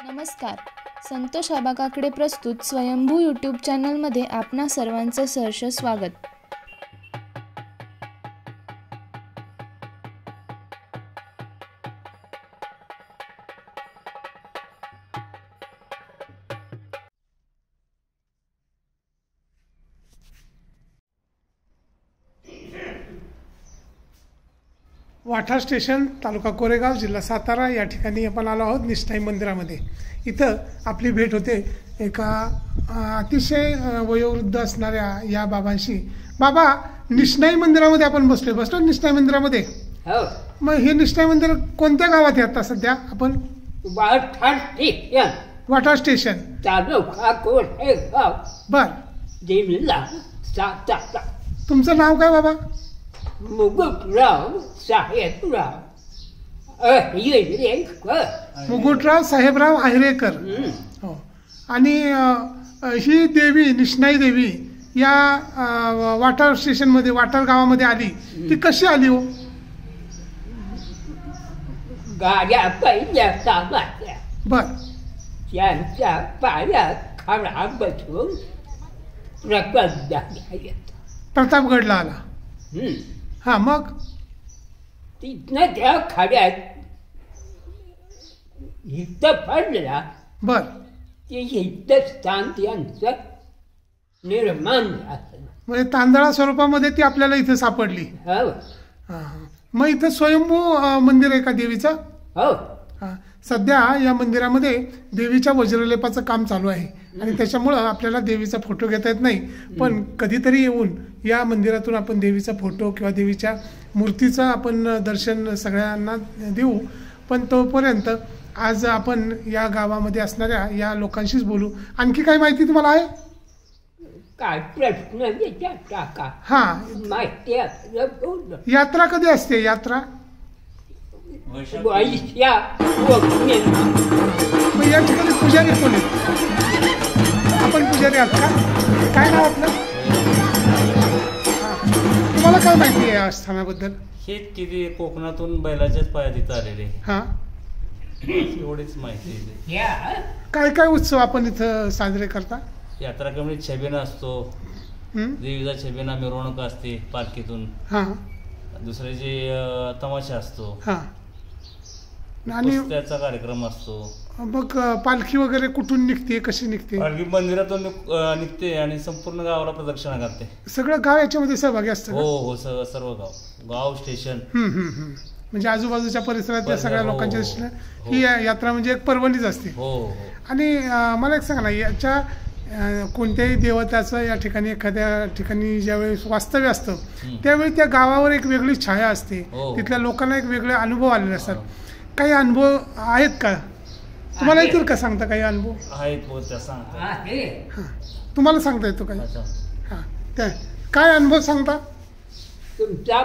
नमस्कार. संतोष आबाकाकडे प्रस्तुत स्वयंभू यूट्यूब चॅनलमध्ये आपणा सर्वांचं सहर्ष स्वागत. वाठा स्टेशन, तालुका कोरेगाव, जिल्हा सातारा या ठिकाणी आपण आलो आहोत निष्ठाई मंदिरामध्ये. इथं आपली भेट होते एका अतिशय वयोवृद्ध असणाऱ्या या बाबांशी. बाबा, निष्ठाई मंदिरामध्ये आपण बसलो निष्ठाई मंदिरामध्ये. हो. मग हे निष्ठाई मंदिर कोणत्या गावात आहे आता सध्या आपण? वाठा स्टेशन, तालुका कोरेगाव, बर. जिल्हा सातारा. तुमचं नाव काय बाबा? मुकुटराव साहेबराव अहिरेकर. मुकुटराव साहेबराव अहिरेकर. हो. आणि ही देवी निष्ठाई देवी या वाठार स्टेशनमध्ये, वाठार गावामध्ये आली, ती कशी आली हो? गाड्या पहिल्या चालल्या, बर. त्यांच्या पायात खडा बसून प्रतापगडला आला. हा, मग तिथनं त्या खड्यात हित पडला. बर. ते हितस्थान त्यांचं निर्माण झालं. म्हणजे तांदळा स्वरूपामध्ये ती आपल्याला इथे सापडली. हो. मग इथं स्वयंभू मंदिर आहे का देवीचं? हो. सध्या या मंदिरामध्ये देवीच्या वज्रलेपाचं काम चालू आहे आणि त्याच्यामुळं आपल्याला देवीचा फोटो घेता येत नाही. पण कधीतरी येऊन या मंदिरातून आपण देवीचा फोटो किंवा देवीच्या मूर्तीचं आपण दर्शन सगळ्यांना देऊ. पण तोपर्यंत आज आपण या गावामध्ये असणाऱ्या या लोकांशीच बोलू. आणखी काही माहिती तुम्हाला आहे? काय प्रश्न टाका. हा, माहिती यात्रा कधी असते? यात्रा मग या ठिकाणी पुजारी कोण आहेत? आपण पुजारी आहात का? काय नाव आपलं? तुम्हाला काय माहिती आहे या स्थानाबद्दल? हेच किती कोकणातून बैलाच्याच पायात इथं आलेले. हा, एवढीच माहिती आहे. काय काय उत्सव आपण इथं साजरे करता? यात्रा कमिटी छबिना असतो, देवीचा छबिना मिरवणूक असते पालखीतून. हा. दुसऱ्याची तमाशा असतो. हा. आणि त्याचा कार्यक्रम असतो. मग पालखी वगैरे कुठून निघते, कशी निघते? पालखी मंदिरातून निघते आणि संपूर्ण गावाला प्रदक्षिणा करते. सगळं गाव याच्यामध्ये सहभागी असतं? हो हो, सर्व गाव स्टेशन. म्हणजे आजूबाजूच्या परिसरातल्या सगळ्या लोकांच्या दृष्टीने ही यात्रा म्हणजे एक पर्वणीच असते. हो. आणि मला एक सांगा ना, याच्या कोणत्याही देवताचं या ठिकाणी एखाद्या ठिकाणी ज्यावेळी वास्तव्य असतं त्यावेळी त्या गावावर एक वेगळी छाया असते. तिथल्या लोकांना एक वेगळे अनुभव आलेले असतात. काही अनुभव आहेत का तुम्हाला? येतील का सांगता काही अनुभव? आहेत. तुम्हाला सांगता येतो काही? हा, काय अनुभव सांगता? तुमचा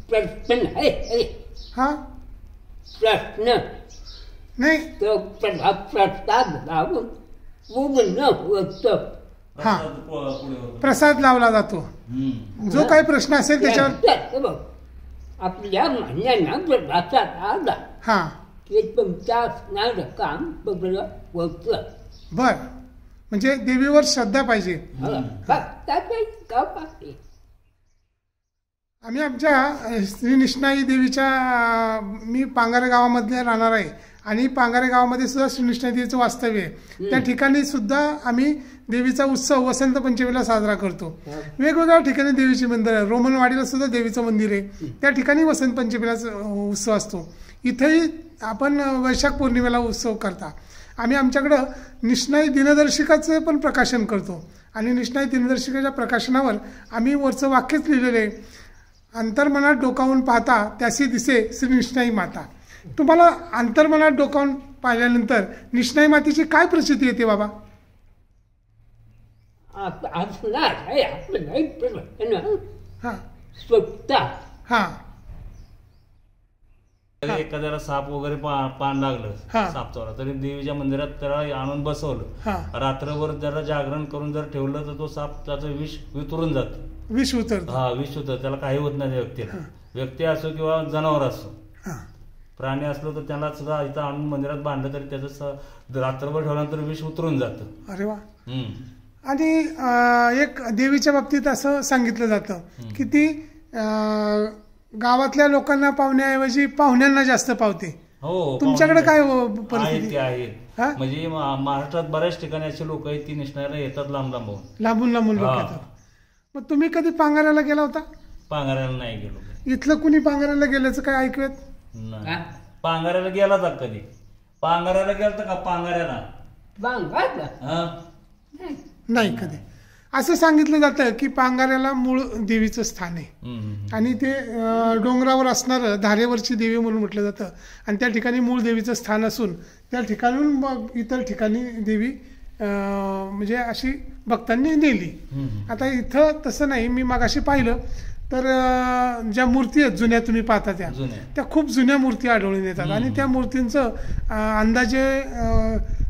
प्रश्न आहे. हा, प्रश्न नाही, तो प्रसाद लावून पूर्ण होतं. हा, प्रसाद लावला जातो. जो काही प्रश्न असेल त्याच्यावर आपल्या म्हणण्यानं प्रसाद आला. हा, ते तुमचं असणारं काम सगळं होतं. बर. म्हणजे देवीवर श्रद्धा पाहिजे. आम्ही आमच्या श्री निष्ठाई देवीच्या, मी पांगारे गावामध्ये राहणार आहे आणि पांगारे गावामध्ये सुद्धा श्री निष्ठाई देवीचं वास्तव्य आहे. त्या ठिकाणी सुद्धा आम्ही देवीचा उत्सव वसंत पंचमीला साजरा करतो. वेगवेगळ्या ठिकाणी देवीची मंदिर आहे. रोमनवाडीला सुद्धा देवीचं मंदिर आहे, त्या ठिकाणी वसंत पंचमीला उत्सव असतो. इथेही आपण वैशाख पौर्णिमेला उत्सव करता. आम्ही आमच्याकडं निष्ठाई दिनदर्शिकाचं पण प्रकाशन करतो आणि निष्ठाई दिनदर्शिकेच्या प्रकाशनावर आम्ही वरचं वाक्यच लिहिलेलं आहे, अंतर्मनात डोकावून पाहता त्याशी दिसे श्री निष्ठाई माता. तुम्हाला अंतर्मनात डोकावून पाहिल्यानंतर निष्ठाई मातेची काय प्रचिती येते बाबा? एखाद्याला साप वगैरे पान लागलं, साप चावला, तरी देवीच्या मंदिरात त्याला आणून बसवलं, रात्रभर त्याला जागरण करून जर ठेवलं तर तो साप त्याचं विष वितरून जातं. विष उतरतं? हा, विष उतरतं. त्याला काही होत नाही त्या व्यक्तीला, व्यक्ती असो किंवा जनावर असो. प्राणी असलो तर त्याला सुद्धा इथं आणून मंदिरात बांधलं तरी त्याचं रात्रभर ठेवल्यानंतर विष उतरून जातं. अरे वा. आणि एक देवीच्या बाबतीत असं सांगितलं जातं की ती गावातल्या लोकांना पाहुण्याऐवजी पाहुण्यांना जास्त पावते. हो, तुमच्याकडे काय परिस्थिती आहे? म्हणजे महाराष्ट्रात बऱ्याच ठिकाणी असे लोक आहेत ती निष्णाला येतात लांबून लोक येतात. मग तुम्ही कधी पांगाऱ्याला गेला होता? पांगाऱ्याला नाही गेलो. इथलं कुणी पांगाऱ्याला गेल्याचं काय ऐकूयात? पांगाऱ्याला गेला का कधी? पांगाऱ्याला गेलता का? पांगाऱ्याला नाही कधी. असं सांगितलं जातं की पांगाऱ्याला मूळ देवीचं स्थान आहे आणि ते डोंगरावर असणारं धारेवरची देवी म्हणून म्हटलं जातं आणि त्या ठिकाणी मूळ देवीचं स्थान असून त्या ठिकाणून मग इतर ठिकाणी देवी म्हणजे अशी भक्तांनी नेली. आता इथं तसं नाही. मी मगाशी पाहिलं तर ज्या मूर्ती आहेत जुन्या तुम्ही पाहता त्या खूप जुन्या मूर्ती आढळून येतात आणि त्या मूर्तींचं अंदाजे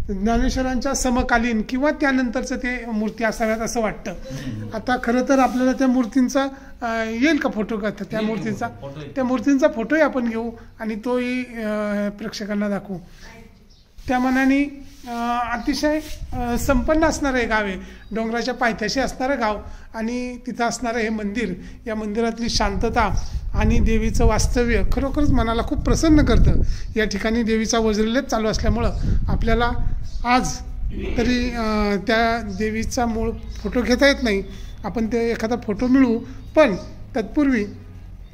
ज्ञानेश्वरांच्या समकालीन किंवा त्यानंतरचं ते मूर्ती असाव्यात असं वाटतं. आता खरं तर आपल्याला त्या मूर्तींचा येईल का फोटो का त्या मूर्तींचा फोटोही आपण घेऊ आणि तोही प्रेक्षकांना दाखवू. त्या मनाने अतिशय संपन्न असणारं हे गाव आहे. डोंगराच्या पायथ्याशी असणारं गाव आणि तिथं असणारं हे मंदिर. या मंदिरातली शांतता आणि देवीचं वास्तव्य खरोखरच मनाला खूप प्रसन्न करतं. या ठिकाणी देवीचा वज्रलेप चालू असल्यामुळं आपल्याला आज तरी त्या देवीचा मूळ फोटो घेता येत नाही. आपण ते एखादा फोटो मिळवू पण तत्पूर्वी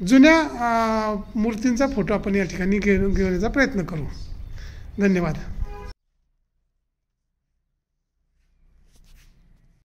जुन्या मूर्तींचा फोटो आपण या ठिकाणी घेऊन येण्याचा प्रयत्न करू. धन्यवाद.